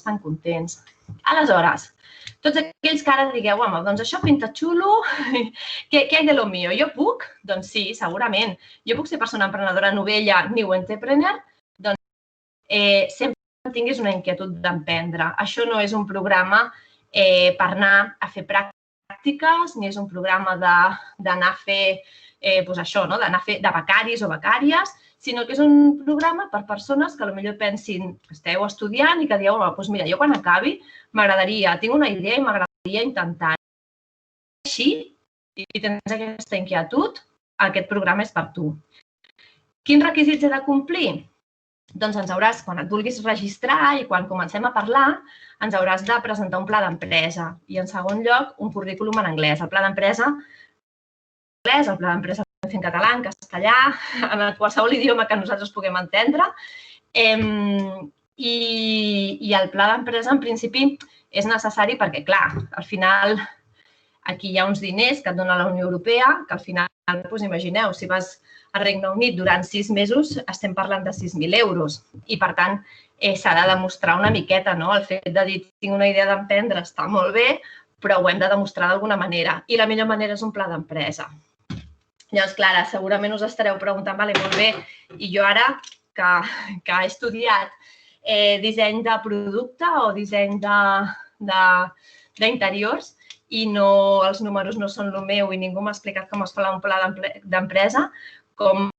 estan contents. Aleshores, tots aquells que ara digueu, home, doncs això pinta xulo, què hi ha de lo mío? Jo puc? Doncs sí, segurament. Jo puc ser persona emprenedora novella, new entrepreneur? Doncs sempre tinguis una inquietud d'emprendre. Això no és un programa per anar a fer pràctiques, ni és un programa d'anar a fer això, d'anar a fer de becaris o becàries, sinó que és un programa per persones que potser pensin que esteu estudiant i que dieu, doncs mira, jo quan acabi m'agradaria, tinc una idea i m'agradaria intentar-ho. Així, si tens aquesta inquietud, aquest programa és per tu. Quins requisits he de complir? Doncs ens hauràs, quan et vulguis registrar i quan comencem a parlar, ens hauràs de presentar un pla d'empresa i, en segon lloc, un currículum en anglès. El pla d'empresa en català, en castellà, en qualsevol idioma que nosaltres puguem entendre. I el pla d'empresa, en principi, és necessari perquè, clar, al final aquí hi ha uns diners que et dona la Unió Europea, que al final, doncs imagineu, si vas al Regne Unit durant 6 mesos, estem parlant de 6.000 euros. I, per tant, s'ha de demostrar una miqueta, no? El fet de dir, tinc una idea d'emprendre, està molt bé, però ho hem de demostrar d'alguna manera. I la millor manera és un pla d'empresa. Llavors, clar, segurament us estareu preguntant, vale, molt bé, i jo ara que he estudiat disseny de producte o disseny d'interiors i els números no són el meu i ningú m'ha explicat com es fa un pla d'empresa, com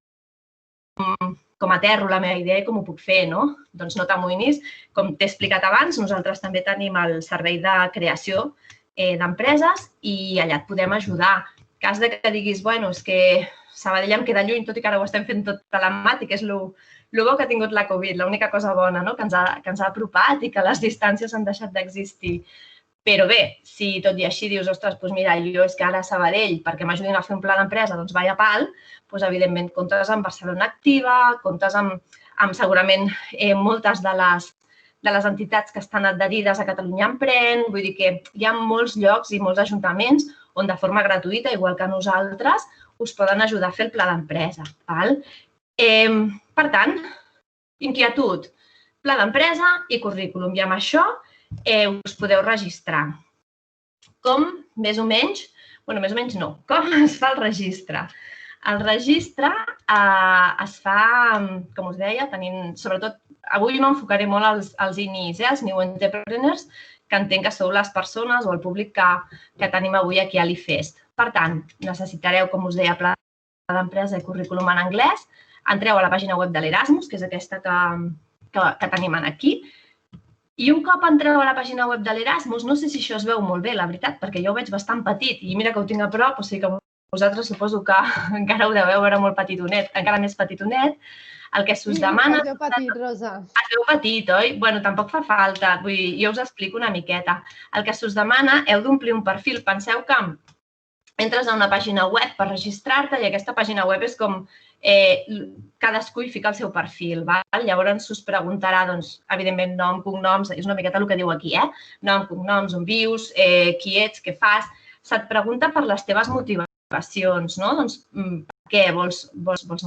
aterro la meva idea i com ho puc fer, no? Doncs no t'amoïnis. Com t'he explicat abans, nosaltres també tenim el servei de creació d'empreses i allà et podem ajudar. En cas que diguis, bueno, és que Sabadell em queda lluny, tot i que ara ho estem fent tot telemàtic, és el bo que ha tingut la Covid, l'única cosa bona, que ens ha apropat i que les distàncies han deixat d'existir. Però bé, si tot i així dius, ostres, doncs mira, jo és que ara a Sabadell, perquè m'ajudin a fer un pla d'empresa, doncs vaig a pal, doncs evidentment comptes amb Barcelona Activa, comptes amb segurament moltes de les entitats que estan adherides a Catalunya Emprèn, vull dir que hi ha molts llocs i molts ajuntaments on de forma gratuïta, igual que nosaltres, us poden ajudar a fer el pla d'empresa. Per tant, inquietud, pla d'empresa i currículum. I amb això us podeu registrar. Com, més o menys, bueno, més o menys no, com es fa el registre? El registre es fa, com us deia, sobretot, avui m'enfocaré molt als INIs, als New Entrepreneurs, que entenc que sou les persones o el públic que tenim avui aquí a l'IFEST. Per tant, necessitareu, com us deia, pla d'empresa i currículum en anglès. Entreu a la pàgina web de l'Erasmus, que és aquesta que tenim aquí. I un cop entreu a la pàgina web de l'Erasmus, no sé si això es veu molt bé, la veritat, perquè jo ho veig bastant petit i mira que ho tinc a prop, o sigui que vosaltres suposo que encara ho deveu veure molt petitonet, encara més petitonet. El que us demana... Sí, es veu petit, Rosa. Es veu petit, oi? Bueno, tampoc fa falta. Vull dir, jo us explico una miqueta. El que us demana, heu d'omplir un perfil. Penseu que entres a una pàgina web per registrar-te i aquesta pàgina web és com cadascú hi fica el seu perfil. Llavors us preguntarà, evidentment, nom, cognoms, és una miqueta el que diu aquí, nom, cognoms, on vius, qui ets, què fas. Se't pregunta per les teves motivacions, no? Doncs per què vols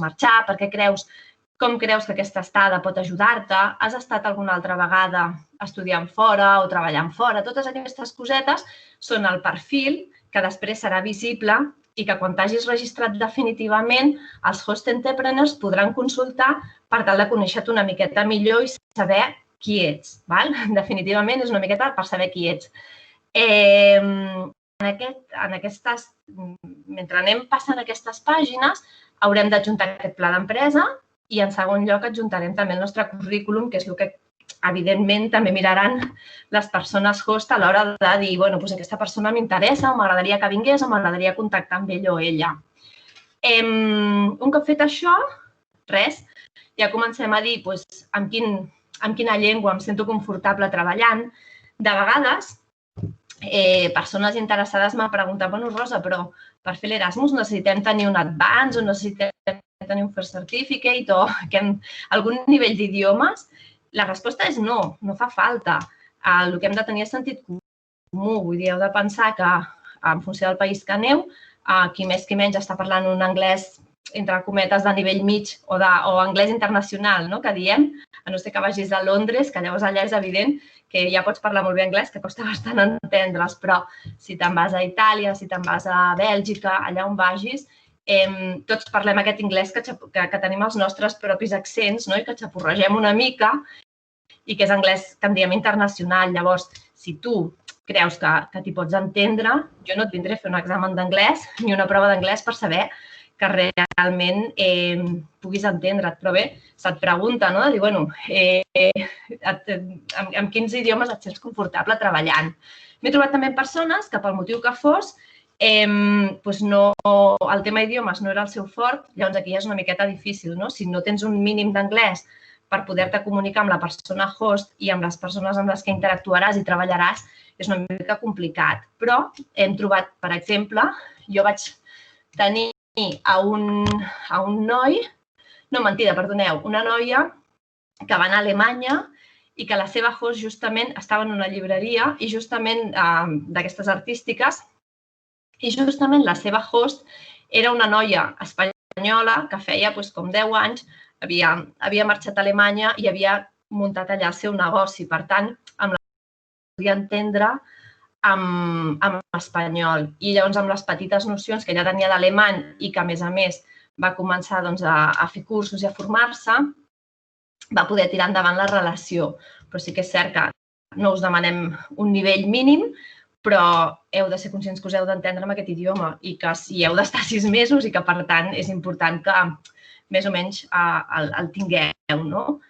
marxar, per què creus, com creus que aquesta estada pot ajudar-te, has estat alguna altra vegada estudiant fora o treballant fora. Totes aquestes cosetes són el perfil que després serà visible i que quan t'hagis registrat definitivament els host entrepreneurs podran consultar per tal de conèixer-te una miqueta millor i saber qui ets. Definitivament és una miqueta per saber qui ets. Mentre anem passant aquestes pàgines, haurem d'adjuntar aquest pla d'empresa i, en segon lloc, adjuntarem també el nostre currículum, que és el que, evidentment, també miraran les persones host a l'hora de dir, bueno, doncs aquesta persona m'interessa o m'agradaria que vingués o m'agradaria contactar amb ell o ella. Un cop fet això, res, ja comencem a dir amb quina llengua em sento confortable treballant. De vegades, persones interessades m'han preguntat, bueno, Rosa, però per fer l'Erasmus necessitem tenir un Advanced o necessitem tenir un First Certificate o algun nivell d'idiomes? La resposta és no, no fa falta. El que hem de tenir és sentit comú. Vull dir, heu de pensar que en funció del país que aneu, qui més qui menys està parlant un anglès entre cometes, de nivell mig o anglès internacional, que diem, a no ser que vagis a Londres, que llavors allà és evident que ja pots parlar molt bé anglès, que costa bastant entendre's, però si te'n vas a Itàlia, si te'n vas a Bèlgica, allà on vagis, tots parlem aquest anglès que tenim els nostres propis accents i que xapurregem una mica i que és anglès que en diem internacional. Llavors, si tu creus que t'hi pots entendre, jo no et vindré a fer un examen d'anglès ni una prova d'anglès per saber que realment puguis entendre't. Però bé, se't pregunta, no? De dir, bueno, amb quins idiomes et sents confortable treballant. M'he trobat també persones que, pel motiu que fos, el tema idiomes no era el seu fort, llavors aquí ja és una miqueta difícil, no? Si no tens un mínim d'anglès per poder-te comunicar amb la persona host i amb les persones amb les que interactuaràs i treballaràs, és una mica complicat. Però hem trobat, per exemple, jo vaig tenir a un noi, no, mentida, perdoneu, una noia que va anar a Alemanya i que la seva host justament estava en una llibreria i justament d'aquestes artístiques i justament la seva host era una noia espanyola que feia com 10 anys, havia marxat a Alemanya i havia muntat allà el seu negoci. Per tant, amb la podia entendre en espanyol. I llavors, amb les petites nocions que ja tenia d'alemany i que, a més, va començar a fer cursos i a formar-se, va poder tirar endavant la relació. Però sí que és cert que no us demanem un nivell mínim, però heu de ser conscients que us heu d'entendre amb aquest idioma i que hi heu d'estar 6 mesos i que, per tant, és important que més o menys el tingueu, no?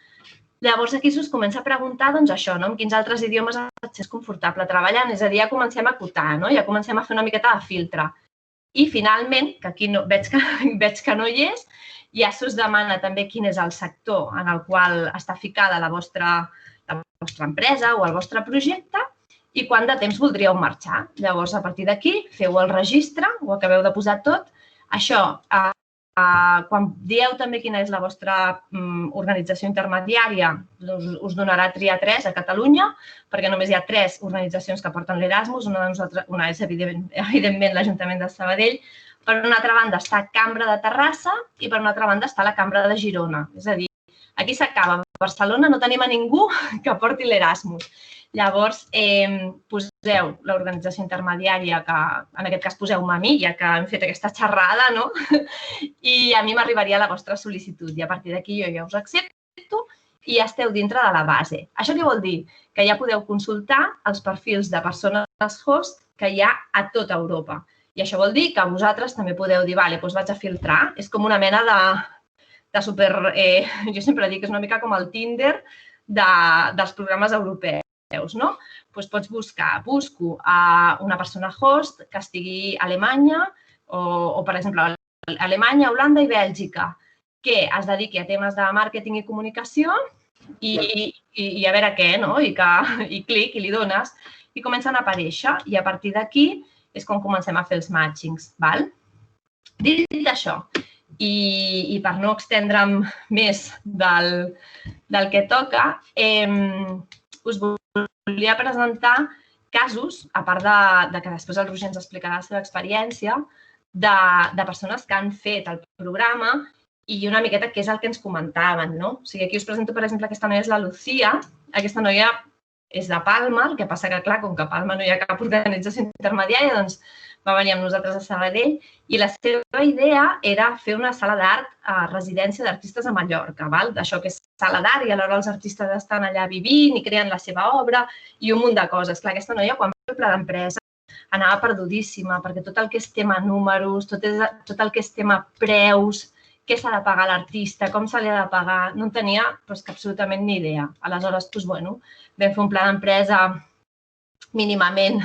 Llavors, aquí us comença a preguntar, doncs, això, no? Amb quins altres idiomes et sents confortable treballant? És a dir, ja comencem a acotar, no? Ja comencem a fer una miqueta de filtre. I, finalment, que aquí veig que no hi és, ja us demana també quin és el sector en el qual està ficada la vostra empresa o el vostre projecte i quant de temps voldríeu marxar. Llavors, a partir d'aquí, feu el registre, ho acabeu de posar tot. Això, quan dieu també quina és la vostra organització intermediària, us donarà a triar 3 a Catalunya, perquè només hi ha 3 organitzacions que porten l'Erasmus. Una és, evidentment, l'Ajuntament de Sabadell. Per una altra banda està Cambra de Terrassa i per una altra banda està la Cambra de Girona. És a dir, aquí s'acaba. A Barcelona no tenim a ningú que porti l'Erasmus. Llavors, poseu l'organització intermediària, que en aquest cas poseu-me a mi, ja que hem fet aquesta xerrada, no? I a mi m'arribaria la vostra sol·licitud. I a partir d'aquí jo ja us accepto i ja esteu dintre de la base. Això què vol dir? Que ja podeu consultar els perfils de persones host que hi ha a tota Europa. I això vol dir que vosaltres també podeu dir, vale, doncs vaig a filtrar. És com una mena de super... Jo sempre dic que és una mica com el Tinder dels programes europeus. No? Doncs pots busco a una persona host que estigui a Alemanya o, per exemple, a Alemanya, Holanda i Bèlgica, que es dediqui a temes de màrqueting i comunicació i a veure què, no? I clic i li dones i comencen a aparèixer i a partir d'aquí és com comencem a fer els matchings. Dit això, i per no extendre'm més del que toca, us volia presentar casos, a part de que després el Roger ens explicarà la seva experiència, de persones que han fet el programa i una miqueta què és el que ens comentaven, no? O sigui, aquí us presento, per exemple, aquesta noia és la Lucía. Aquesta noia és de Palma, el que passa que, clar, com que a Palma no hi ha cap organització intermediària, doncs va venir amb nosaltres a Sabadell i la seva idea era fer una sala d'art a residència d'artistes a Mallorca, d'això que és sala d'art i alhora els artistes estan allà vivint i creen la seva obra i un munt de coses. Clar, aquesta noia, quan va fer el pla d'empresa, anava perdudíssima perquè tot el que és tema números, tot el que és tema preus, què s'ha de pagar a l'artista, com se li ha de pagar, no en tenia absolutament ni idea. Aleshores, vam fer un pla d'empresa mínimament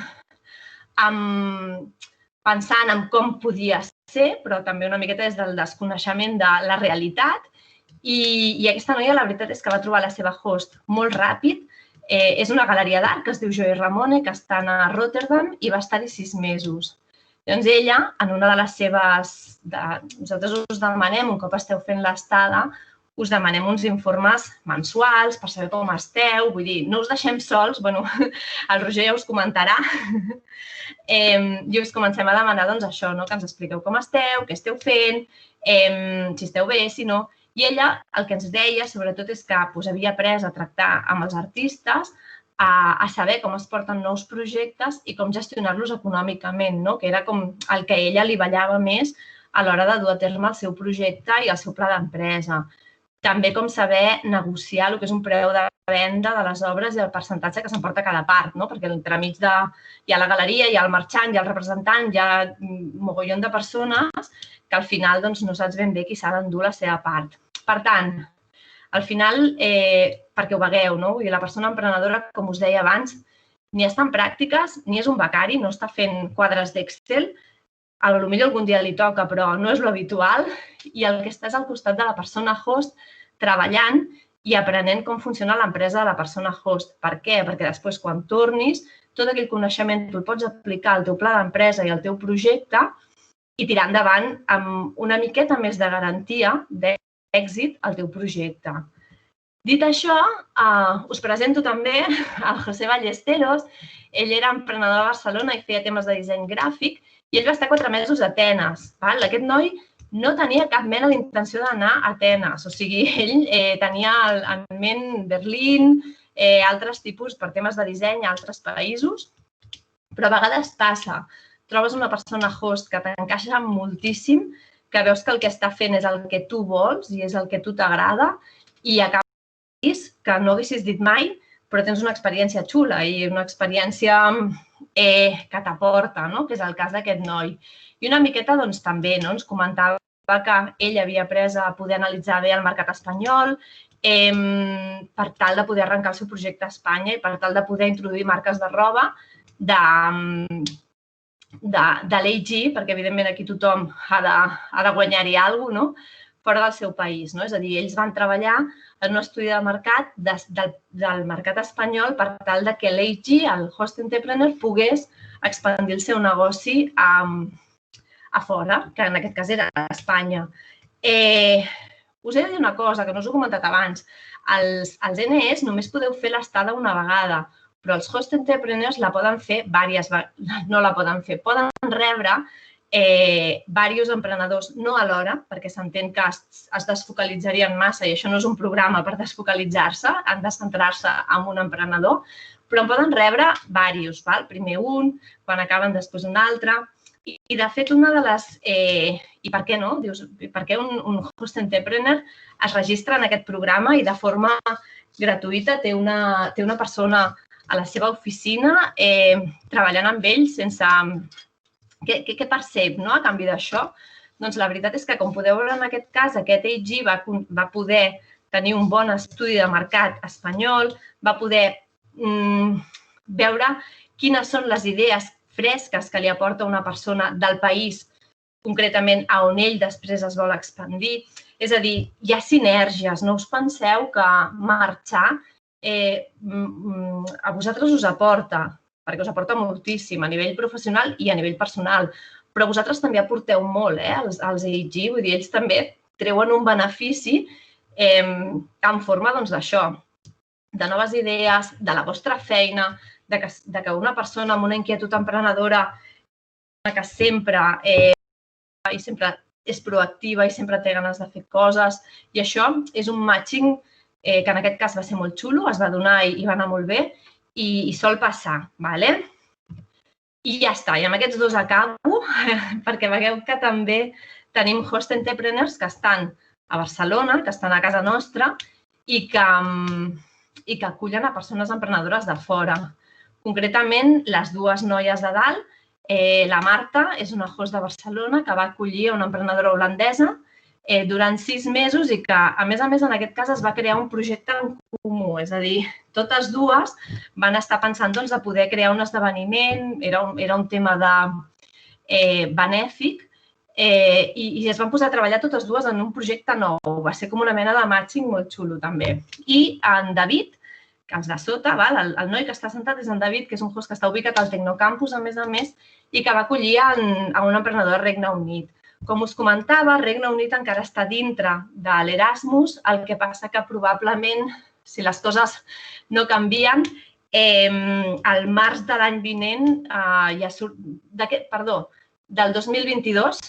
pensant en com podia ser, però també una miqueta des del desconeixement de la realitat. I aquesta noia, la veritat és que va trobar la seva host molt ràpid. És una galeria d'art que es diu Joy Ramone, que està a Rotterdam i va estar-hi 6 mesos. Llavors ella, en una de les seves... Nosaltres us demanem, un cop esteu fent l'estada, us demanem uns informes mensuals per saber com esteu, vull dir, no us deixem sols, bueno, el Roger ja us comentarà, i us comencem a demanar doncs això, que ens expliqueu com esteu, què esteu fent, si esteu bé, si no. I ella el que ens deia, sobretot, és que havia après a tractar amb els artistes, a saber com es porten nous projectes i com gestionar-los econòmicament, que era com el que a ella li ballava més a l'hora de dur a terme el seu projecte i el seu pla d'empresa. També com saber negociar el que és un preu de venda de les obres i el percentatge que s'emporta cada part, perquè entremig hi ha la galeria, hi ha el marxant, hi ha el representant, hi ha un mogollon de persones que al final no saps ben bé qui s'ha d'endur la seva part. Per tant, al final, perquè ho vegueu, la persona emprenedora, com us deia abans, ni està en pràctiques, ni és un becari, no està fent quadres d'Excel, potser algun dia li toca, però no és l'habitual, i el que està és al costat de la persona host treballant i aprenent com funciona l'empresa de la persona host. Per què? Perquè després, quan tornis, tot aquell coneixement tu el pots aplicar al teu pla d'empresa i al teu projecte i tirar endavant amb una miqueta més de garantia d'èxit al teu projecte. Dit això, us presento també el José Ballesteros. Ell era emprenedor a Barcelona i feia temes de disseny gràfic i ell va estar 4 mesos a Atenes. Aquest noi no tenia cap mena d'intenció d'anar a Atenes. O sigui, ell tenia en ment Berlín, altres tipus per temes de disseny a altres països, però a vegades passa. Trobes una persona host que t'encaixa moltíssim, que veus que el que està fent és el que tu vols i és el que a tu t'agrada i acabes que no haguessis dit mai, però tens una experiència xula i una experiència que t'aporta, que és el cas d'aquest noi. I una miqueta també ens comentava que ell havia après a poder analitzar bé el mercat espanyol per tal de poder arrencar el seu projecte a Espanya i per tal de poder introduir marques de roba de l'AG, perquè evidentment aquí tothom ha de guanyar-hi alguna cosa, fora del seu país. És a dir, ells van treballar en un estudi de mercat del mercat espanyol per tal que l'AG, el Host Entrepreneur, pogués expandir el seu negoci a fora, que en aquest cas era a Espanya. Us he de dir una cosa, que no us he comentat abans. Els NEs només podeu fer l'estada una vegada, però els Host Entrepreneurs la poden fer diverses vegades. No la poden fer. Poden rebre diversos emprenedors, no alhora, perquè s'entén que es desfocalitzarien massa i això no és un programa per desfocalitzar-se, han de centrar-se en un emprenedor, però en poden rebre diversos, primer un, quan acaben després un altre. I, de fet, una de les... I per què no? Dius, per què un Host Entrepreneur es registra en aquest programa i de forma gratuïta té una persona a la seva oficina treballant amb ell sense... Què percep a canvi d'això? Doncs la veritat és que, com podeu veure en aquest cas, aquest AG va poder tenir un bon estudi de mercat espanyol, va poder veure quines són les idees fresques que li aporta una persona del país, concretament a on ell després es vol expandir. És a dir, hi ha sinergies. No us penseu que marxar a vosaltres us aporta, perquè us aporta moltíssim a nivell professional i a nivell personal. Però vosaltres també aporteu molt als AG, vull dir, ells també treuen un benefici en forma d'això, de noves idees, de la vostra feina, de que una persona amb una inquietud emprenedora que sempre és proactiva i sempre té ganes de fer coses. I això és un matching que en aquest cas va ser molt xulo, es va donar i va anar molt bé, i sol passar, d'acord? I ja està, i amb aquests dos acabo, perquè vegueu que també tenim Host Entrepreneurs que estan a Barcelona, que estan a casa nostra i que acullen a persones emprenedores de fora. Concretament, les dues noies de dalt, la Marta és una host de Barcelona que va acollir una emprenedora holandesa durant 6 mesos i que, a més, en aquest cas es va crear un projecte en comú. És a dir, totes dues van estar pensant de poder crear un esdeveniment, era un tema benèfic, i es van posar a treballar totes dues en un projecte nou. Va ser com una mena de matching molt xulo, també. I en David, que els de sota, el noi que està sentat és en David, que és un host que està ubicat al Tecnocampus, a més, i que va acollir a un emprenedor del Regne Unit. Com us comentava, Regne Unit encara està dintre de l'Erasmus, el que passa que probablement, si les coses no canvien, al març de l'any vinent, del 2022,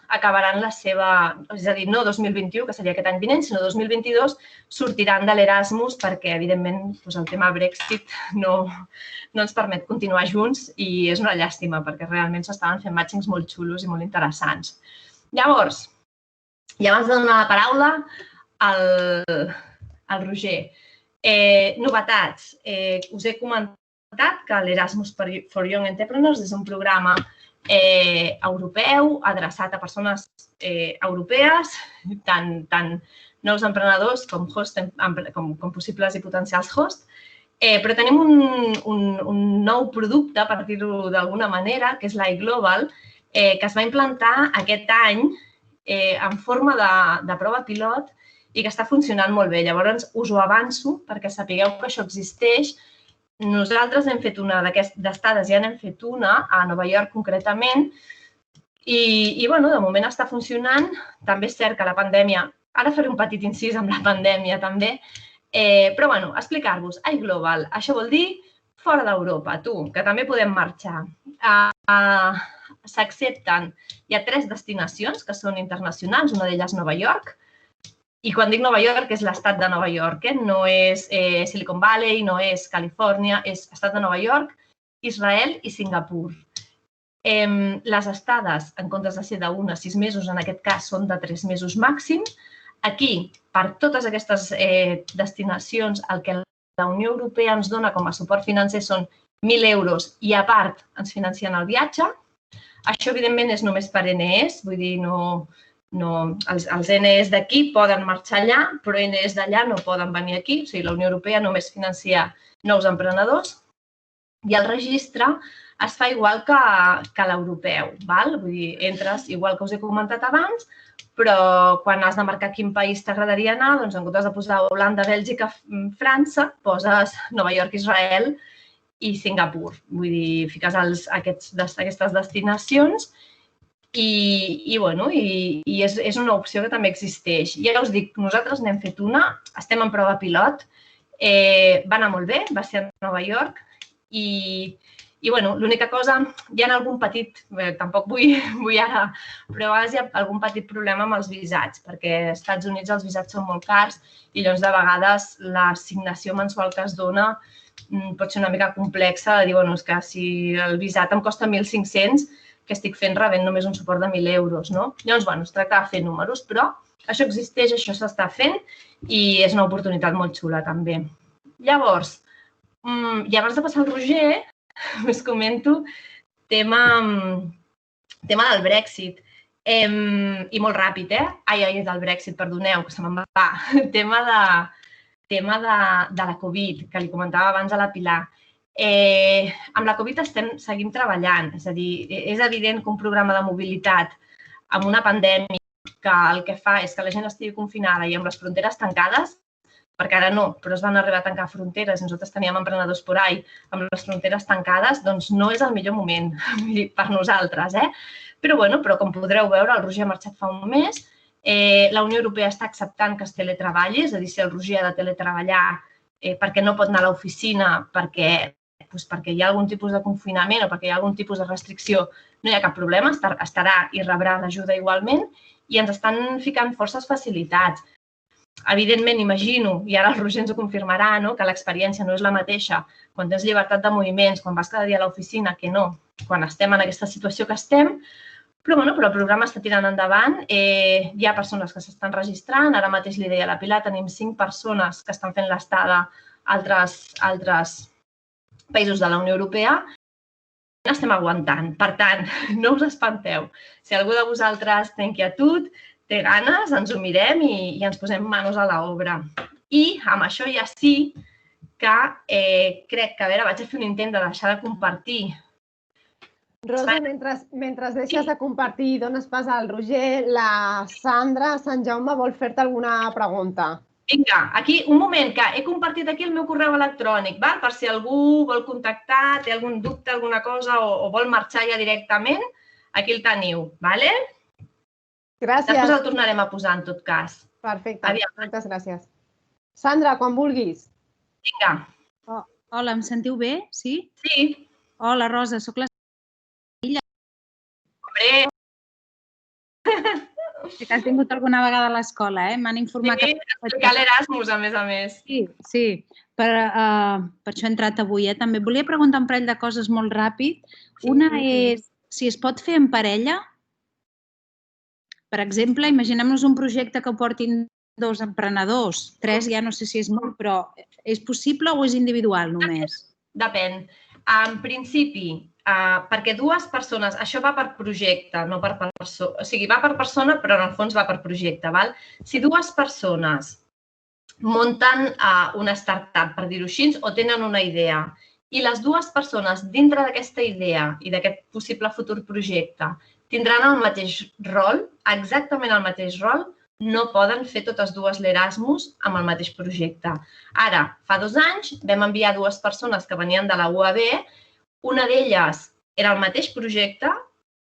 acabaran la seva, és a dir, no 2021, que seria aquest any vinent, sinó 2022, sortiran de l'Erasmus perquè, evidentment, el tema Brexit no ens permet continuar junts i és una llàstima perquè realment s'estaven fent màtchings molt xulos i molt interessants. Llavors, i abans de donar la paraula al Roger, novetats. Us he comentat que l'Erasmus for Young Entrepreneurs és un programa europeu adreçat a persones europees, tant nous emprenedors com possibles i potencials hosts. Però tenim un nou producte, per dir-ho d'alguna manera, que és l'iGlobal, que es va implantar aquest any en forma de prova pilot i que està funcionant molt bé. Llavors, us ho avanço perquè sapigueu que això existeix. Nosaltres hem fet una d'estades, ja n'hem fet una a Nova York concretament i de moment està funcionant. També és cert que la pandèmia, ara faré un petit incís amb la pandèmia també, però explicar-vos, iGlobal, això vol dir fora d'Europa, que també podem marxar. S'accepten, hi ha 3 destinacions que són internacionals, una d'elles Nova York, i quan dic Nova York és l'estat de Nova York, no és Silicon Valley, no és Califòrnia, és estat de Nova York, Israel i Singapur. Les estades, en comptes de ser d'1 a 6 mesos, en aquest cas són de 3 mesos màxim. Aquí, per totes aquestes destinacions, el que la Unió Europea ens dona com a suport financer són 1.000 euros i a part ens financien el viatge. Això, evidentment, és només per NEs, vull dir, els NEs d'aquí poden marxar allà, però NEs d'allà no poden venir aquí. O sigui, la Unió Europea només financia nous emprenedors i el registre es fa igual que l'europeu. Vull dir, entres igual que us he comentat abans, però quan has de marcar quin país t'agradaria anar, doncs en comptes de posar Holanda, Bèlgica, França, poses Nova York, Israel i Singapur. Vull dir, fiques aquestes destinacions i és una opció que també existeix. Ja us dic, nosaltres n'hem fet una, estem en prova pilot, va anar molt bé, va ser a Nova York i l'única cosa, hi ha algun petit, tampoc vull ara, però a vegades hi ha algun petit problema amb els visats, perquè als Estats Units els visats són molt cars i llavors de vegades l'assignació mensual que es dona pot ser una mica complexa, de dir, és que si el visat em costa 1.500, que estic fent rebent només un suport de 1.000 euros, no? Llavors, es tracta de fer números, però això existeix, això s'està fent i és una oportunitat molt xula, també. Llavors, i abans de passar al Roger, us comento tema del Brexit. I molt ràpid, del Brexit, perdoneu, que se me'n va. Tema de la Covid, que li comentava abans a la Pilar. Amb la Covid seguim treballant, és a dir, és evident que un programa de mobilitat amb una pandèmia que el que fa és que la gent estigui confinada i amb les fronteres tancades, perquè ara no, però es van arribar a tancar fronteres i nosaltres teníem emprenedors por ahí amb les fronteres tancades, doncs no és el millor moment per nosaltres. Però com podreu veure, el Roger ha marxat fa un mes, la Unió Europea està acceptant que es teletreballi, és a dir, si el Roger ha de teletreballar perquè no pot anar a l'oficina, perquè hi ha algun tipus de confinament o perquè hi ha algun tipus de restricció, no hi ha cap problema, estarà i rebrà l'ajuda igualment i ens estan ficant forces facilitats. Evidentment, imagino, i ara el Roger ens ho confirmarà, que l'experiència no és la mateixa quan tens llibertat de moviments, quan vas cada dia a l'oficina, que no, quan estem en aquesta situació que estem, però el programa està tirant endavant. Hi ha persones que s'estan registrant, ara mateix li deia a la Pilar, tenim 5 persones que estan fent l'estada a altres països de la Unió Europea, estem aguantant. Per tant, no us espanteu. Si algú de vosaltres té inquietud, té ganes, ens ho mirem i ens posem manos a l'obra. I amb això ja sí que crec que, vaig a fer un intent de deixar de compartir. Rosa, mentre deixes de compartir i dones pas al Roger, la Sandra Sant Jaume vol fer-te alguna pregunta. Vinga, aquí, un moment, que he compartit aquí el meu correu electrònic, per si algú vol contactar, té algun dubte, alguna cosa, o vol marxar ja directament, aquí el teniu, d'acord? Gràcies. Després el tornarem a posar, en tot cas. Perfecte, Aviam. moltes gràcies. Sandra, quan vulguis. Vinga. Hola, em sentiu bé? Sí? Sí. Hola, Rosa, sóc la... Hombre, que has vingut alguna vegada a l'escola, M'han informat sí, explicar l'Erasmus, a més. Sí. Per això he entrat avui, També volia preguntar un parell de coses molt ràpid. Una és si es pot fer en parella. Per exemple, imaginem-nos un projecte que portin 2 emprenedors, 3, ja no sé si és molt, però és possible o és individual només? Depèn. En principi, perquè 2 persones, això va per projecte, no per persona, o sigui, va per persona, però en el fons va per projecte, val? Si 2 persones munten una startup, per dir-ho així, o tenen una idea, i les 2 persones dintre d'aquesta idea i d'aquest possible futur projecte tindran el mateix rol, exactament el mateix rol, no poden fer totes 2 l'Erasmus amb el mateix projecte. Ara, fa 2 anys vam enviar 2 persones que venien de la UAB, una d'elles era el mateix projecte,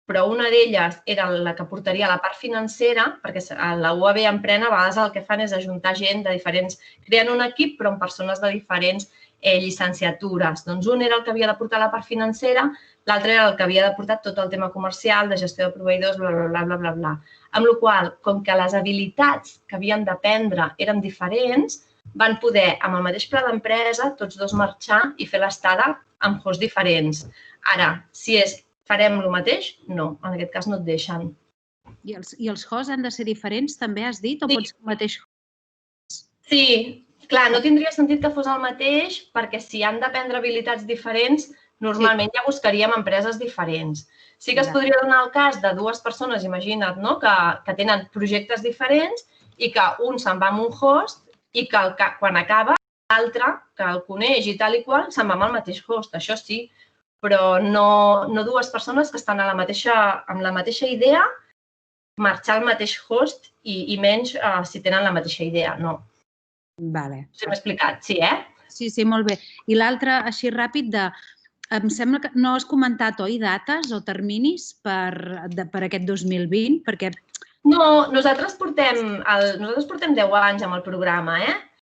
però una d'elles era la que portaria la part financera, perquè a la UAB Emprèn a vegades el que fan és ajuntar gent de diferents... Creen un equip, però amb persones de diferents llicenciatures. Doncs un era el que havia de portar la part financera, l'altre era el que havia de portar tot el tema comercial, de gestió de proveïdors, bla. Amb la qual cosa, com que les habilitats que havien d'aprendre eren diferents, van poder, amb el mateix pla d'empresa, tots 2 marxar i fer l'estada amb hosts diferents. Ara, si farem el mateix? No, en aquest cas no et deixen. I els hosts han de ser diferents, també has dit, o pot ser el mateix host? Sí, clar, no tindria sentit que fos el mateix, perquè si han d'aprendre habilitats diferents, normalment ja buscaríem empreses diferents. Sí que es podria donar el cas de 2 persones, imagina't, que tenen projectes diferents i que un se'n va amb un host i que quan acaba l'altre, que el coneix i tal i qual, se'n va amb el mateix host, això sí, però no 2 persones que estan amb la mateixa idea, marxar al mateix host i menys si tenen la mateixa idea, no. Vale. Si m'he explicat, sí, Sí, molt bé. I l'altre, així ràpid, em sembla que no has comentat, oi, dates o terminis per aquest 2020? Perquè... No, nosaltres portem 10 anys amb el programa,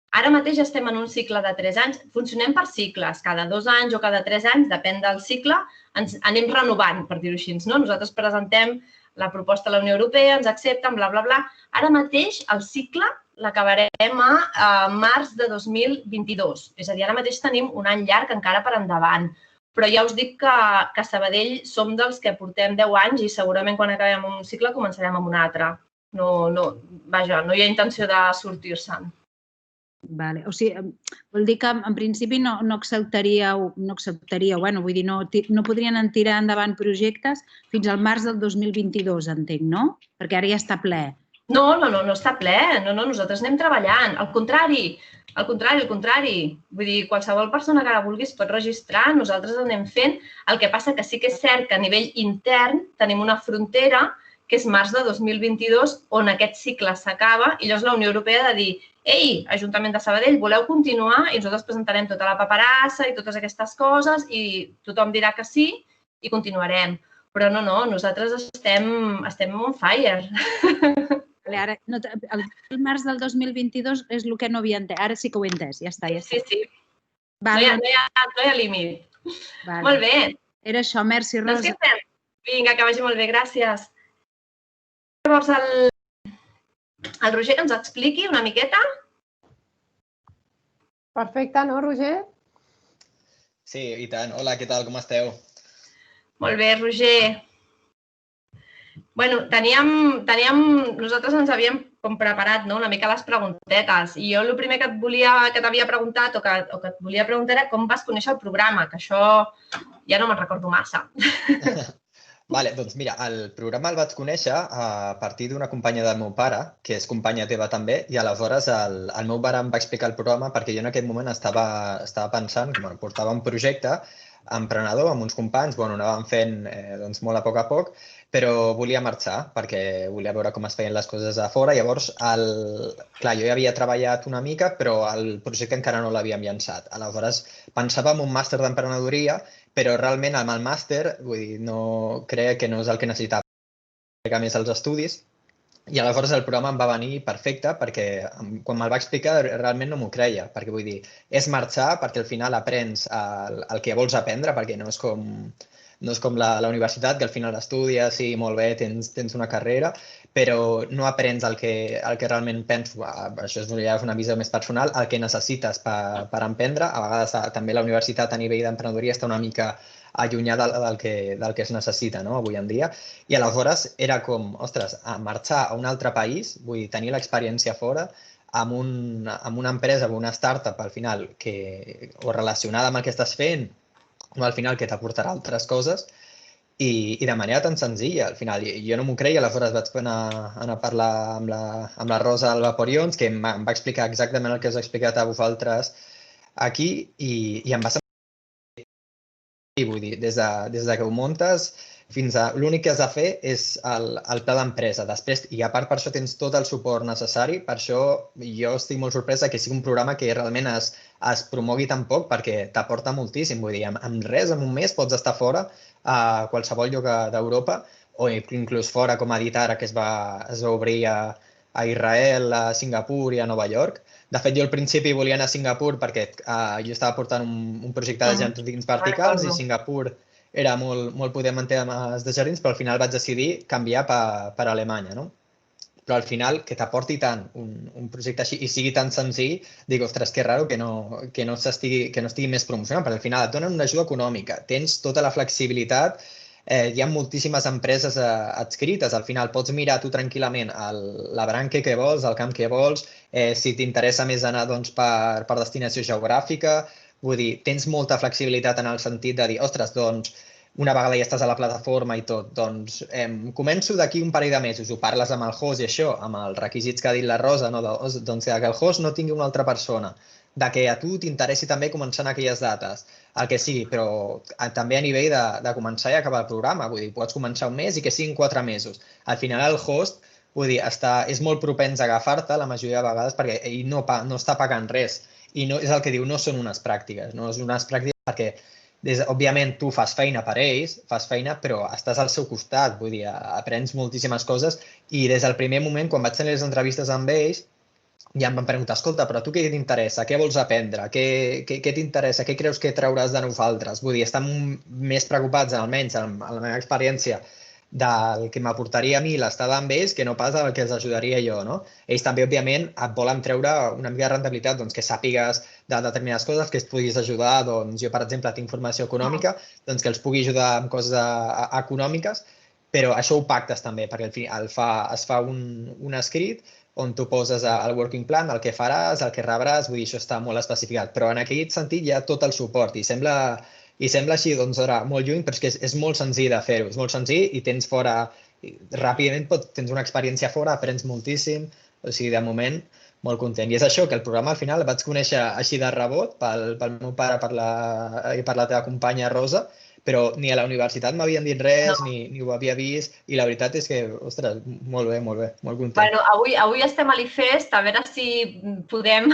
Ara mateix estem en un cicle de 3 anys. Funcionem per cicles. Cada 2 anys o cada 3 anys, depèn del cicle, ens anem renovant, per dir-ho així. Nosaltres presentem la proposta a la Unió Europea, ens accepten, bla. Ara mateix el cicle l'acabarem a març de 2022. És a dir, ara mateix tenim un any llarg encara per endavant. Però ja us dic que a Sabadell som dels que portem 10 anys i segurament quan acabem un cicle començarem amb un altre. Vaja, no hi ha intenció de sortir-se'n. Vale. O sigui, vol dir que en principi no acceptaríeu, vull dir, no podrien tirar endavant projectes fins al març del 2022, entenc, no? Perquè ara ja està ple. No està ple. No, nosaltres anem treballant. Al contrari. Vull dir, qualsevol persona que ara vulguis pot registrar, nosaltres anem fent. El que passa que sí que és cert que a nivell intern tenim una frontera que és març de 2022, on aquest cicle s'acaba i llavors la Unió Europea ha de dir «Ei, Ajuntament de Sabadell, voleu continuar?» I nosaltres presentarem tota la paperassa i totes aquestes coses i tothom dirà que sí i continuarem. Però no, nosaltres estem on fire. Ara, el març del 2022 és el que no havia entès. Ara sí que ho he entès, ja està. Sí. No hi ha límit. Molt bé. Era això, merci, Rosa. Doncs què fem? Vinga, que vagi molt bé, gràcies. Llavors, el Roger que ens expliqui una miqueta. Perfecte, no, Roger? Sí, i tant. Hola, què tal? Com esteu? Molt bé, Roger. Bueno, nosaltres ens havíem preparat una mica les preguntetes i jo el primer que t'havia preguntat o que et volia preguntar era com vas conèixer el programa, que això ja no me'n recordo massa. Vale, doncs mira, el programa el vaig conèixer a partir d'una companya del meu pare, que és companya teva també, i aleshores el meu pare em va explicar el programa perquè jo en aquell moment estava pensant que portava un projecte emprenedor amb uns companys, anàvem fent molt a poc, però volia marxar perquè volia veure com es feien les coses a fora. Llavors, clar, jo ja havia treballat una mica, però el projecte encara no l'havíem llançat. Aleshores, pensava en un màster d'emprenedoria, però realment amb el màster, vull dir, crec que no és el que necessitava. Crec més els estudis I aleshores el programa em va venir perfecte perquè quan me'l va explicar realment no m'ho creia, perquè vull dir, és marxar perquè al final aprens el que vols aprendre, perquè no és com la universitat, que al final estudies, sí, molt bé, tens una carrera, però no aprens el que realment penso. Això és una visió més personal, el que necessites per emprendre. A vegades també la universitat a nivell d'emprenedoria està una mica allunyada del que es necessita, no?, avui en dia. I aleshores era com, ostres, marxar a un altre país, vull dir, tenir l'experiència fora, amb una empresa, amb una startup, al final, o relacionada amb el que estàs fent, o al final que t'aportarà altres coses, i de manera tan senzilla, al final. Jo no m'ho creia, aleshores vaig anar a parlar amb la Rosa del Vaporions, que em va explicar exactament el que us he explicat a vosaltres aquí, i em va semblar, vull dir, des de que ho muntes fins a... L'únic que has de fer és el pla d'empresa. Després, i a part per això tens tot el suport necessari, per això jo estic molt sorpresa que sigui un programa que realment es promogui tan poc, perquè t'aporta moltíssim. Vull dir, amb res, en un mes pots estar fora a qualsevol lloc d'Europa, o inclús fora, com ha dit ara, que es va obrir a Israel, a Singapur i a Nova York. De fet, jo al principi volia anar a Singapur perquè jo estava portant un projecte de jardins verticals i Singapur era molt poder mantenir temes de jardins, però al final vaig decidir canviar per Alemanya, no? Però al final, que t'aporti tant un projecte així i sigui tan senzill, dic, ostres, que raro que no estigui més promocionat, perquè al final et donen una ajuda econòmica, tens tota la flexibilitat, hi ha moltíssimes empreses adscrites, al final pots mirar tu tranquil·lament la branca que vols, el camp que vols, si t'interessa més anar per destinació geogràfica, vull dir, tens molta flexibilitat en el sentit de dir, ostres, doncs, una vegada ja estàs a la plataforma i tot, doncs començo d'aquí un parell de mesos, ho parles amb el host i això, amb els requisits que ha dit la Rosa, no? Doncs que el host no tingui una altra persona, de que a tu t'interessi també començar en aquelles dates, el que sigui, però també a nivell de començar i acabar el programa, vull dir, pots començar un mes i que siguin 4 mesos. Al final el host, vull dir, és molt propens a agafar-te la majoria de vegades perquè ell no està pagant res i no, és el que diu, no són unes pràctiques, no són unes pràctiques perquè òbviament tu fas feina per ells, però estàs al seu costat, vull dir, aprens moltíssimes coses i des del primer moment, quan vaig tenir les entrevistes amb ells, ja em van preguntar, escolta, però a tu què t'interessa? Què vols aprendre? Què t'interessa? Què creus que trauràs de nosaltres? Vull dir, estan més preocupats, almenys en la meva experiència, del que m'aportaria a mi l'estada amb ells que no pas el que els ajudaria jo, no? Ells també, òbviament, et volen treure una mica de rendibilitat, doncs que sàpigues de determinades coses, que es puguis ajudar, doncs jo, per exemple, tinc formació econòmica, doncs que els pugui ajudar amb coses econòmiques, però això ho pactes també, perquè es fa un escrit on tu poses el working plan, el que faràs, el que rebràs, vull dir, això està molt especificat, però en aquest sentit hi ha tot el suport i sembla així, doncs, ara, molt lluny, però és que és molt senzill de fer-ho, és molt senzill i tens fora, ràpidament tens una experiència fora, aprens moltíssim, o sigui, de moment, molt content. I és això, que el programa al final el vaig conèixer així de rebot pel meu pare i per la teva companya Rosa, però ni a la universitat m'havien dit res, ni ho havia vist, i la veritat és que, ostres, molt bé, molt content. Bueno, avui estem a l'IFEST, a veure si podem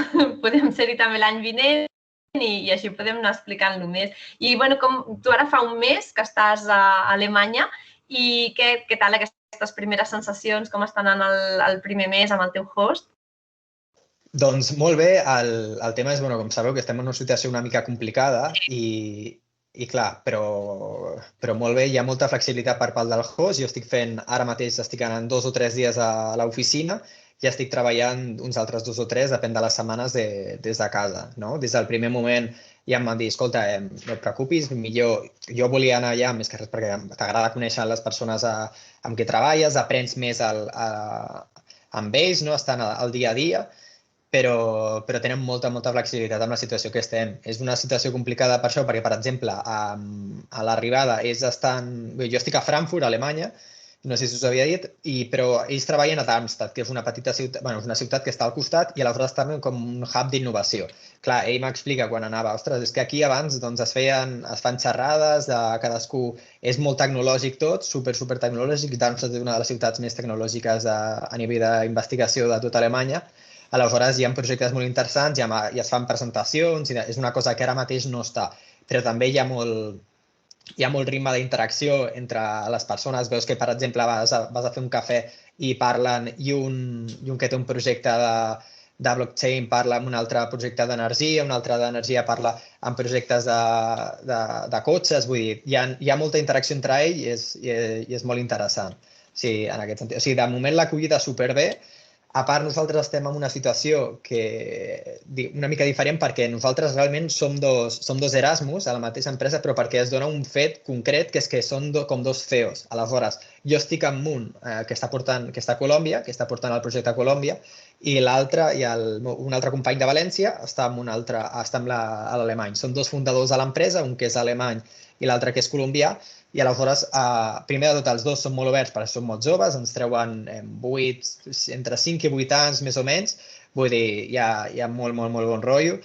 ser-hi també l'any vinent i així podem anar explicant-lo més. I, bueno, com tu ara fa un mes que estàs a Alemanya, i què tal aquestes primeres sensacions, com estan anant el primer mes amb el teu host? Doncs molt bé, el tema és, com sabeu, que estem en una situació una mica complicada i clar, però molt bé, hi ha molta flexibilitat per part del host. Jo ara mateix estic anant 2 o 3 dies a l'oficina i estic treballant uns altres 2 o 3, depèn de les setmanes, des de casa, no? Des del primer moment ja em van dir, escolta, no et preocupis, millor, jo volia anar allà, més que res perquè t'agrada conèixer les persones amb què treballes, aprens més amb ells, no? Estan al dia a dia, però tenen molta flexibilitat amb la situació que estem. És una situació complicada per això, perquè, per exemple, a l'arribada jo estic a Frankfurt, a Alemanya, no sé si us ho havia dit, però ells treballen a Darmstadt, que és una petita ciutat, és una ciutat que està al costat i aleshores també com un hub d'innovació. Clar, ell m'explica quan anava, ostres, és que aquí abans es fan xerrades, cadascú és molt tecnològic tot, super tecnològic, Darmstadt és una de les ciutats més tecnològiques a nivell d'investigació de tota Alemanya. Aleshores, hi ha projectes molt interessants i es fan presentacions, és una cosa que ara mateix no està, però també hi ha hi ha molt ritme d'interacció entre les persones. Veus que, per exemple, vas a fer un cafè i parlen i un que té un projecte de blockchain parla amb un altre projecte d'energia, un altre d'energia parla amb projectes de cotxes. Vull dir, hi ha molta interacció entre ells i és molt interessant. Sí, en aquest sentit. O sigui, de moment l'acollida superbé. A part, nosaltres estem en una situació una mica diferent perquè nosaltres realment som dos Erasmus a la mateixa empresa, però perquè es dona un fet concret, que és que són com dos CEOs. Aleshores, jo estic amb un que està a Colòmbia, que està portant el projecte a Colòmbia, i l'altre, un altre company de València, està a l'alemany. Són dos fundadors de l'empresa, un que és alemany i l'altre que és colombià, i aleshores, primer de tot, els dos són molt oberts perquè són molt joves, ens treuen entre 5 i 8 anys, més o menys. Vull dir, hi ha molt, molt, molt bon rotllo.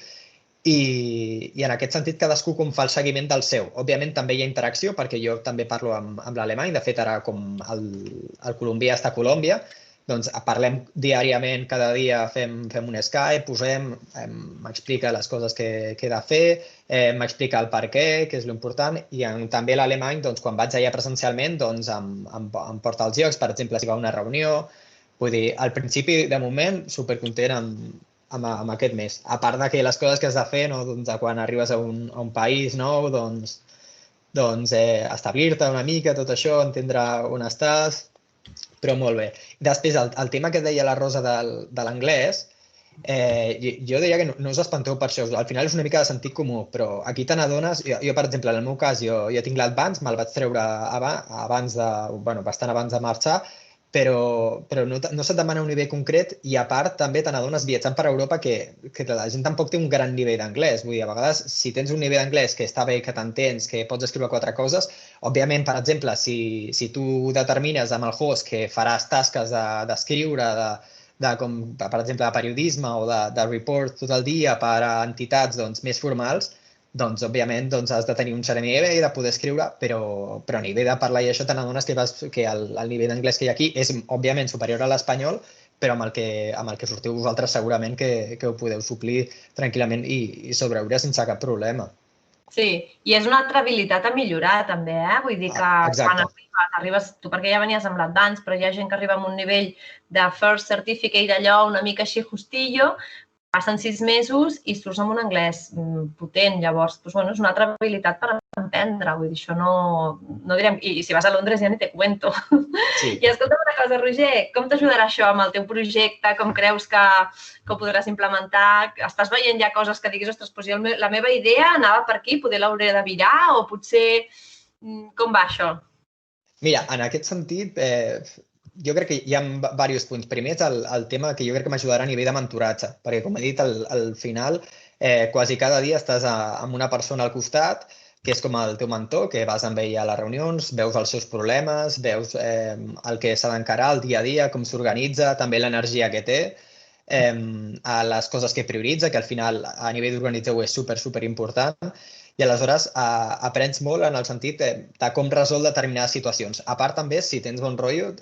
I en aquest sentit, cadascú com fa el seguiment del seu. Òbviament, també hi ha interacció, perquè jo també parlo amb l'alemany. De fet, ara, com el colombià està a Colòmbia, doncs parlem diàriament, cada dia fem un Skype, m'explica les coses que he de fer, m'explica el per què, que és l'important, i també l'alemany, quan vaig allà presencialment, em porta els llocs, per exemple, si va a una reunió. Vull dir, al principi, de moment, supercontent amb aquest mes. A part de que les coses que has de fer, quan arribes a un país nou, establir-te una mica, tot això, entendre on estàs, però molt bé. Després, el tema que deia la Rosa de l'anglès, jo diria que no us espanteu per això. Al final és una mica de sentit comú, però aquí te n'adones. Jo, per exemple, en el meu cas, jo tinc l'Advanced, me'l vaig treure bastant abans de marxar, però no se't demana un nivell concret, i a part també te n'adones viatjant per Europa que la gent tampoc té un gran nivell d'anglès. Vull dir, a vegades, si tens un nivell d'anglès que està bé, que t'entens, que pots escriure 4 coses, òbviament, per exemple, si tu determines amb el host que faràs tasques d'escriure, com, per exemple, de periodisme o de report tot el dia per a entitats més formals, doncs, òbviament, has de tenir un cert nivell de poder escriure, però a nivell de parlar i això te n'adones que el nivell d'anglès que hi ha aquí és, òbviament, superior a l'espanyol, però amb el que sortiu vosaltres segurament que ho podeu suplir tranquil·lament i sobreviure sense cap problema. Sí, i és una altra habilitat a millorar, també, Vull dir que quan arribes, tu perquè ja venies amb l'Advanced, però hi ha gent que arriba amb un nivell de First Certificate, d'allò una mica així justillo, passen 6 mesos i surts amb un anglès potent. Llavors, és una altra habilitat per aprendre. Vull dir, això no direm... I si vas a Londres ja ni te cuento. Sí. I escolta'm una cosa, Roger, com t'ajudarà això amb el teu projecte? Com creus que ho podràs implementar? Estàs veient ja coses que diguis, ostres, la meva idea anava per aquí, poder l'hauré de virar o potser... Com va això? Mira, en aquest sentit, jo crec que hi ha diversos punts. Primer és el tema que jo crec que m'ajudarà a nivell de mentoratge, perquè, com he dit, al final, quasi cada dia estàs amb una persona al costat, que és com el teu mentor, que vas amb ell a les reunions, veus els seus problemes, veus el que s'ha d'encarar el dia a dia, com s'organitza, també l'energia que té, les coses que prioritza, que al final a nivell d'organitzar-ho és super important. I aleshores aprens molt en el sentit de com resol determinades situacions. A part també, si tens bon rotllo,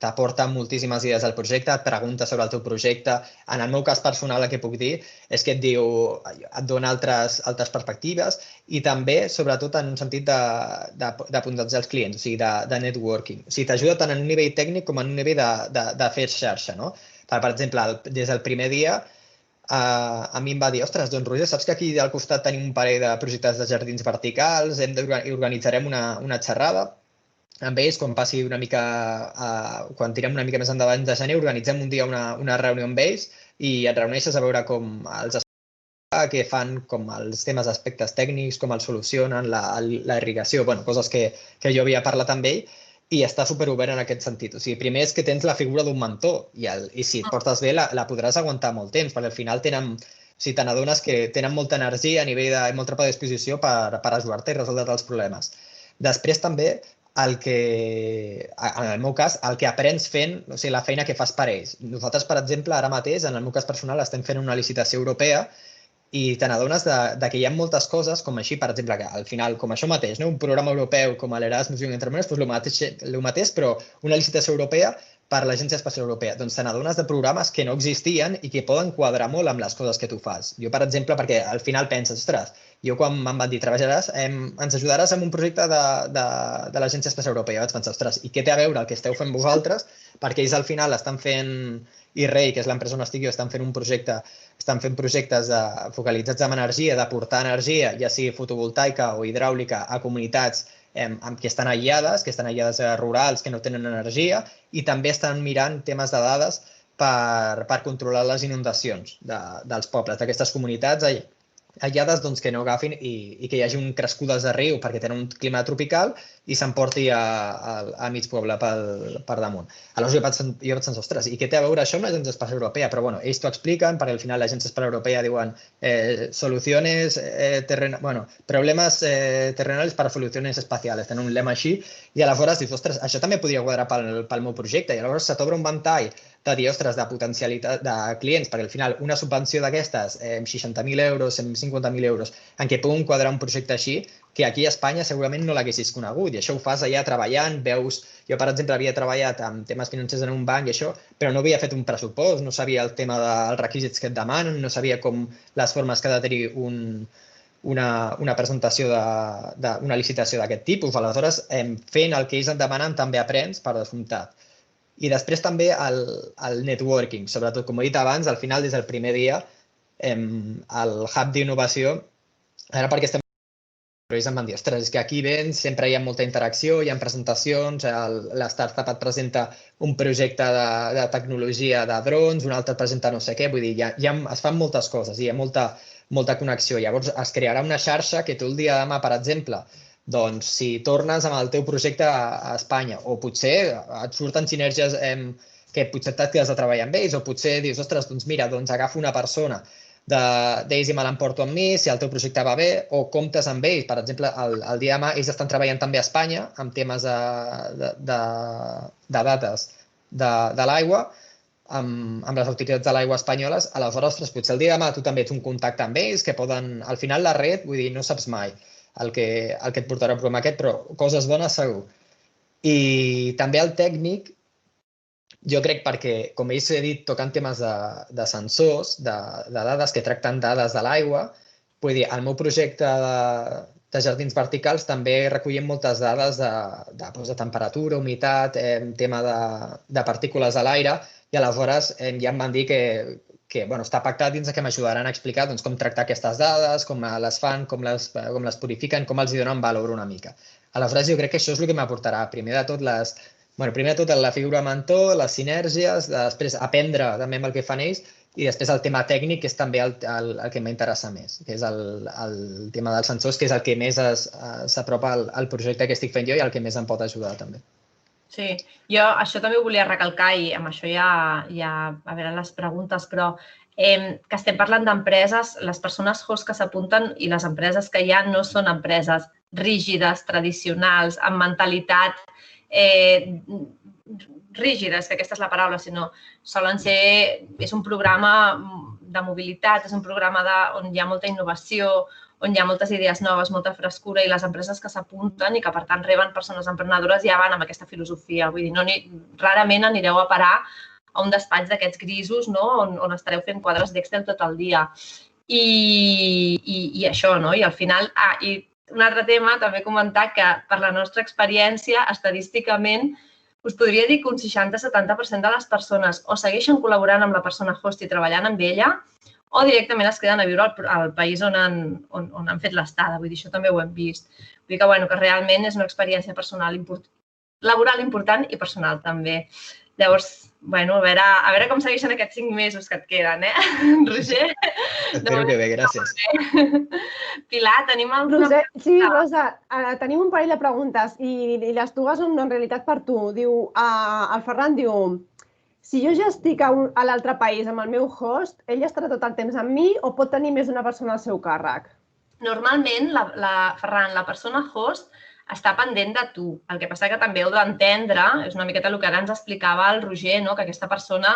t'aporta moltíssimes idees al projecte, et pregunta sobre el teu projecte. En el meu cas personal, el que puc dir és que et dona altres perspectives i també, sobretot, en un sentit d'apuntatge als clients, o sigui, de networking. O sigui, t'ajuda tant en un nivell tècnic com en un nivell de fer xarxa, no? Per exemple, des del primer dia, a mi em va dir, ostres, doncs Roger, saps que aquí al costat tenim un parell de projectes de jardins verticals, organitzarem una xerrada amb ells, quan passi una mica, quan tirem una mica més endavant de gener, organitzem un dia una reunió amb ells i et reuneixes a veure com els que fan, com els temes d'aspectes tècnics, com els solucionen, la irrigació, coses que jo havia parlat amb ell, i està superobert en aquest sentit. O sigui, primer és que tens la figura d'un mentor i si et portes bé la podràs aguantar molt temps, perquè al final te n'adones que tenen molta energia a nivell de molta predisposició per ajudar-te i resoldre els problemes. Després també, en el meu cas, el que aprens fent, o sigui, la feina que fas per ells. Nosaltres, per exemple, ara mateix, en el meu cas personal, estem fent una licitació europea i te n'adones que hi ha moltes coses, com així, per exemple, que al final, com això mateix, un programa europeu com l'Erasmus Young Entrepreneurs, el mateix, però una licitació europea per l'Agència Espacial Europea? Doncs te n'adones de programes que no existien i que poden quadrar molt amb les coses que tu fas. Jo, per exemple, perquè al final penses, ostres, jo quan em van dir treballaràs, ens ajudaràs en un projecte de l'Agència Espacial Europea. Vaig pensar, ostres, i què té a veure el que esteu fent vosaltres? Perquè ells al final estan fent, IREI, que és l'empresa on estic jo, estan fent projectes focalitzats en energia, d'aportar energia, ja sigui fotovoltaica o hidràulica, a comunitats que estan aïllades rurals, que no tenen energia, i també estan mirant temes de dades per controlar les inundacions dels pobles, d'aquestes comunitats aïllades que no agafin i que hi hagi un crescudes de riu perquè tenen un clima tropical i s'emporti a mig poble per damunt. Aleshores jo vaig pensar, ostres, i què té a veure això amb l'Agència Espacial Europea? Però bueno, ells t'ho expliquen, perquè al final l'Agència Espacial Europea diuen problemes terrenals per a solucions espacials, tenen un lema així, i aleshores dius, ostres, això també podria quadrar pel meu projecte, i aleshores se t'obre un ventall de dir, ostres, de potencialitat de clients, perquè al final una subvenció d'aquestes, 60.000 euros, 150.000 euros, en què puguin quadrar un projecte així, que aquí a Espanya segurament no l'haguessis conegut, i això ho fas allà treballant, veus... Jo, per exemple, havia treballat amb temes financers en un banc i això, però no havia fet un pressupost, no sabia el tema dels requisits que et demanen, no sabia com les formes que ha de tenir una presentació d'una licitació d'aquest tipus. Aleshores, fent el que ells et demanen també aprens per descomptat. I després també el networking, sobretot, com he dit abans, al final, des del primer dia, el hub d'innovació, ara perquè estem... Però ells em van dir, ostres, és que aquí vens, sempre hi ha molta interacció, hi ha presentacions, l'startup et presenta un projecte de tecnologia de drons, un altre et presenta no sé què, vull dir, es fan moltes coses, hi ha molta connexió. Llavors es crearà una xarxa que tu el dia de demà, per exemple, doncs si tornes amb el teu projecte a Espanya, o potser et surten sinergies que potser et quedes a treballar amb ells, o potser dius, ostres, doncs mira, agafo una persona d'ells i me l'emporto amb mi, si el teu projecte va bé, o comptes amb ells. Per exemple, el dia de demà ells estan treballant també a Espanya amb temes de dates de l'aigua, amb les autoritats de l'aigua espanyoles. Aleshores, potser el dia de demà tu també ets un contacte amb ells, que poden... Al final la red, vull dir, no saps mai el que et portarà el programa aquest, però coses bones segur. I també el tècnic, jo crec perquè, com ells he dit, toquen temes de sensors, de dades que tracten dades de l'aigua. Vull dir, el meu projecte de jardins verticals també recollim moltes dades de temperatura, humitat, tema de partícules a l'aire, i aleshores ja em van dir que està pactat dins que m'ajudaran a explicar com tractar aquestes dades, com les fan, com les purifiquen, com els donen valor una mica. Aleshores, jo crec que això és el que m'aportarà. Primer de tot la figura mentor, les sinergies, després aprendre també amb el que fan ells, i després el tema tècnic, que és també el que m'interessa més, que és el tema dels sensors, que és el que més s'apropa al projecte que estic fent jo i el que més em pot ajudar també. Sí, jo això també ho volia recalcar i amb això ja a veure les preguntes, però que estem parlant d'empreses, les persones host que s'apunten i les empreses que hi ha no són empreses rígides, tradicionals, amb mentalitat rígides, que aquesta és la paraula, sinó solen ser, és un programa de mobilitat, és un programa on hi ha molta innovació, on hi ha moltes idees noves, molta frescura, i les empreses que s'apunten i que, per tant, reben persones emprenedores ja van amb aquesta filosofia. Vull dir, rarament anireu a parar a un despatx d'aquests grisos, on estareu fent quadres d'Excel tot el dia. I això, no? I al final... I un altre tema, també comentar que per la nostra experiència, estadísticament, us podria dir que un 60-70% de les persones o segueixen col·laborant amb la persona host i treballant amb ella, o directament es queden a viure al país on han fet l'estada. Vull dir, això també ho hem vist. Vull dir que realment és una experiència personal laboral important i personal també. Llavors, a veure com segueixen aquests 5 mesos que et queden, Roger? Espero que bé, gràcies. Pilar, tenim alguna pregunta? Sí, Rosa, tenim un parell de preguntes i les dues són en realitat per tu. El Ferran diu, si jo ja estic a l'altre país amb el meu host, ell estarà tot el temps amb mi o pot tenir més d'una persona al seu càrrec? Normalment, Ferran, la persona host està pendent de tu. El que passa que també heu d'entendre, és una miqueta el que ara ens explicava el Roger, que aquesta persona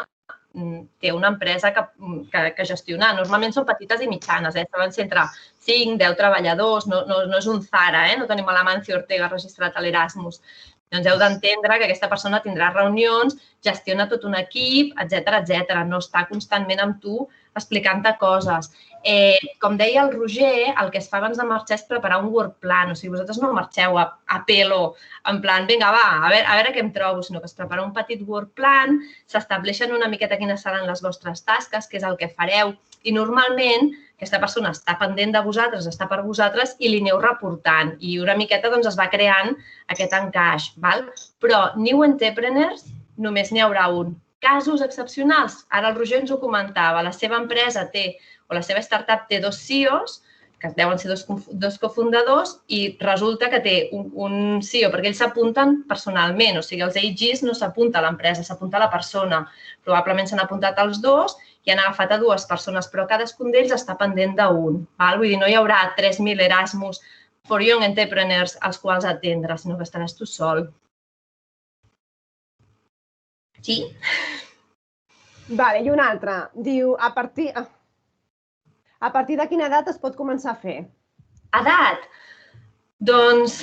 té una empresa que gestionar. Normalment són petites i mitjanes, saben ser entre 5, 10 treballadors, no és un Zara, no tenim a l'Amancio Ortega registrat a l'Erasmus. Doncs heu d'entendre que aquesta persona tindrà reunions, gestiona tot un equip, etc. No està constantment amb tu explicant-te coses. Com deia el Roger, el que es fa abans de marxar és preparar un work plan. O sigui, vosaltres no marxeu a pelo, en plan, vinga, va, a veure què em trobo, sinó que es prepara un petit work plan, s'estableixen una miqueta quines seran les vostres tasques, què és el que fareu, i normalment aquesta persona està pendent de vosaltres, està per vosaltres i li aneu reportant. I una miqueta es va creant aquest encaix. Però New Entrepreneurs només n'hi haurà un. Casos excepcionals. Ara el Roger ens ho comentava. La seva empresa o la seva startup té 2 CEOs, que deuen ser 2 cofundadors, i resulta que té un CEO, perquè ells s'apunten personalment. O sigui, els AGs no s'apunta a l'empresa, s'apunta a la persona. Probablement s'han apuntat els 2 i han agafat a 2 persones, però cadascun d'ells està pendent d'un. Vull dir, no hi haurà 3.000 Erasmus for Young Entrepreneurs als quals atendre, sinó que estaràs tu sol. Sí? Vale, i una altra. Diu, a partir de quina edat es pot començar a fer? Edat? Doncs,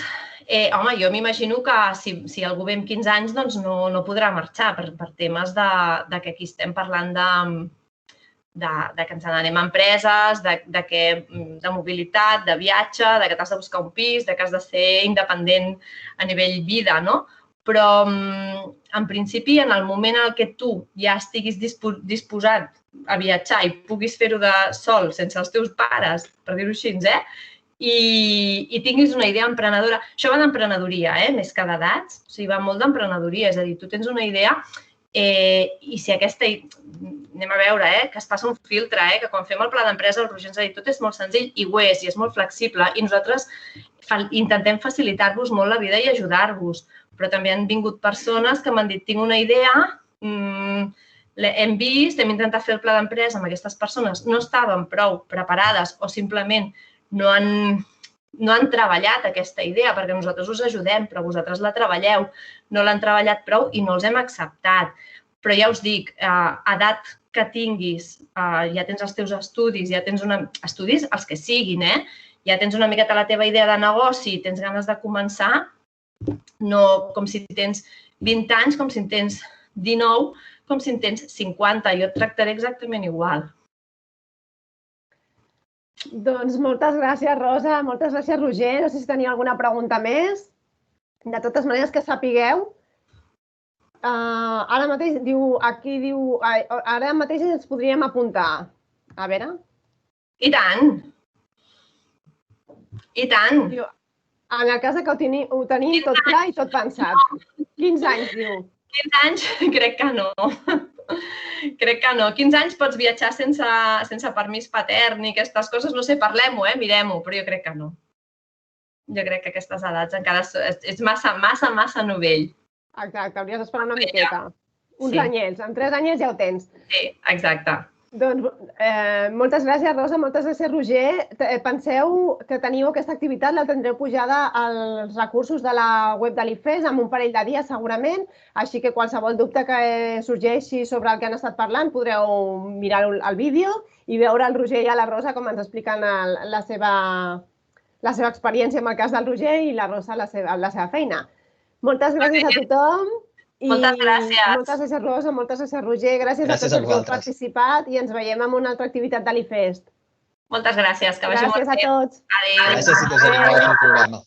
home, jo m'imagino que si algú ve amb 15 anys doncs no podrà marxar per temes de que aquí estem parlant de que ens n'anem a empreses, de mobilitat, de viatge, de que t'has de buscar un pis, de que has de ser independent a nivell vida, no? Però, en principi, en el moment en què tu ja estiguis disposat a viatjar i puguis fer-ho de sol, sense els teus pares, per dir-ho així, i tinguis una idea emprenedora. Això va d'emprenedoria, més que d'edats. O sigui, va molt d'emprenedoria. És a dir, tu tens una idea i si aquesta... Anem a veure, que es passa un filtre, que quan fem el pla d'empresa el Roger ens ha dit tot és molt senzill i ho és, i és molt flexible i nosaltres intentem facilitar-vos molt la vida i ajudar-vos. Però també han vingut persones que m'han dit tinc una idea, hem vist, hem intentat fer el pla d'empresa amb aquestes persones, no estaven prou preparades o simplement no han treballat aquesta idea, perquè nosaltres us ajudem, però vosaltres la treballeu, no l'han treballat prou i no els hem acceptat. Però ja us dic, edat que tinguis, ja tens els teus estudis, ja tens estudis, els que siguin, ja tens una miqueta la teva idea de negoci, tens ganes de començar, no com si tens 20 anys, com si en tens 19, com si en tens 50. Jo et tractaré exactament igual. Doncs moltes gràcies, Rosa. Moltes gràcies, Roger. No sé si teniu alguna pregunta més. De totes maneres, que sapigueu. Ara mateix ara mateix ens podríem apuntar. A veure. I tant. I tant. En el cas que ho tenim tot clar i tot pensat. 15 anys, diu. 15 anys? Crec que no. Crec que no. 15 anys pots viatjar sense permís patern i aquestes coses. No sé, parlem-ho, mirem-ho, però jo crec que no. Jo crec que aquestes edats encara és massa novell. Exacte, hauries d'esperar una miqueta. Uns anyets. En 3 anyets ja ho tens. Sí, exacte. Doncs moltes gràcies, Rosa, moltes gràcies, Roger. Penseu que teniu aquesta activitat, la tindreu pujada als recursos de la web de l'IFES en un parell de dies, segurament. Així que qualsevol dubte que sorgeixi sobre el que han estat parlant podreu mirar el vídeo i veure el Roger i la Rosa com ens expliquen la seva experiència amb el cas del Roger i la Rosa la seva feina. Moltes gràcies a tothom. Moltes gràcies. Moltes gràcies, Rosa, moltes gràcies, Roger. Gràcies a tots els que heu participat i ens veiem en una altra activitat de l'IFEST. Moltes gràcies, que vagi molt bé. Gràcies a tots. Adéu. Gràcies i que us animeu a fer el programa.